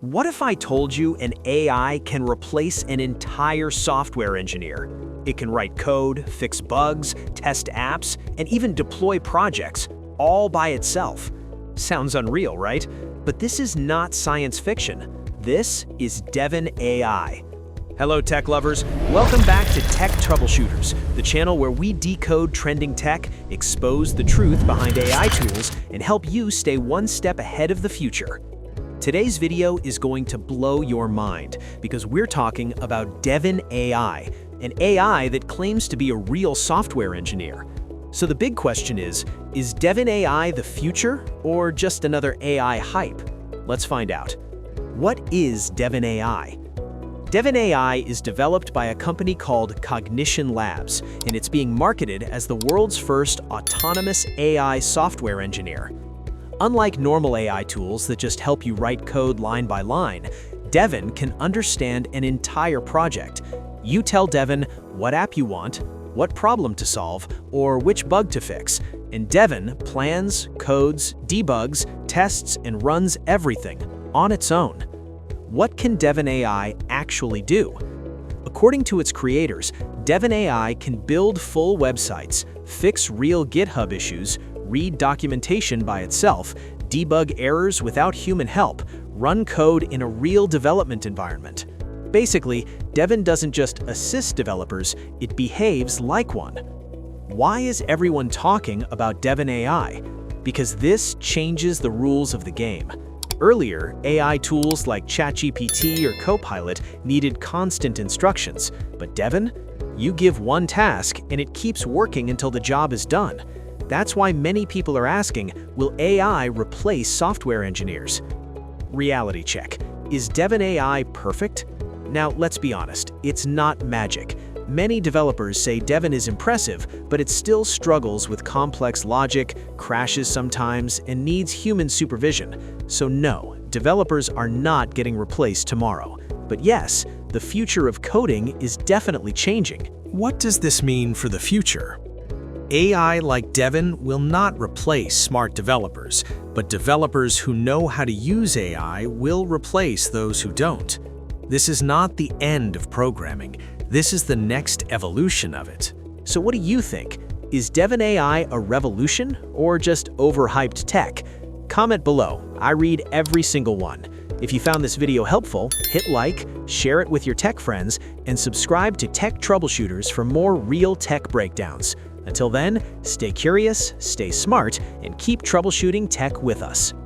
What if I told you an AI can replace an entire software engineer? It can write code, fix bugs, test apps, and even deploy projects, all by itself. Sounds unreal, right? But this is not science fiction. This is Devin AI. Hello, tech lovers. Welcome back to Tech Troubleshooters, the channel where we decode trending tech, expose the truth behind AI tools, and help you stay one step ahead of the future. Today's video is going to blow your mind because we're talking about Devin AI, an AI that claims to be a real software engineer. So the big question is Devin AI the future or just another AI hype? Let's find out. What is Devin AI? Devin AI is developed by a company called Cognition Labs, and it's being marketed as the world's first autonomous AI software engineer. Unlike normal AI tools that just help you write code line by line, Devin can understand an entire project. You tell Devin what app you want, what problem to solve, or which bug to fix, and Devin plans, codes, debugs, tests, and runs everything on its own. What can Devin AI actually do? According to its creators, Devin AI can build full websites, fix real GitHub issues, read documentation by itself, debug errors without human help, run code in a real development environment. Basically, Devin doesn't just assist developers, it behaves like one. Why is everyone talking about Devin AI? Because this changes the rules of the game. Earlier, AI tools like ChatGPT or Copilot needed constant instructions, but Devin, you give one task and it keeps working until the job is done. That's why many people are asking, will AI replace software engineers? Reality check. Is Devin AI perfect? Now, let's be honest, it's not magic. Many developers say Devin is impressive, but it still struggles with complex logic, crashes sometimes, and needs human supervision. So no, developers are not getting replaced tomorrow. But yes, the future of coding is definitely changing. What does this mean for the future? AI like Devin will not replace smart developers, but developers who know how to use AI will replace those who don't. This is not the end of programming. This is the next evolution of it. So what do you think? Is Devin AI a revolution or just overhyped tech? Comment below. I read every single one. If you found this video helpful, hit like, share it with your tech friends, and subscribe to Tech Troubleshooters for more real tech breakdowns. Until then, stay curious, stay smart, and keep troubleshooting tech with us.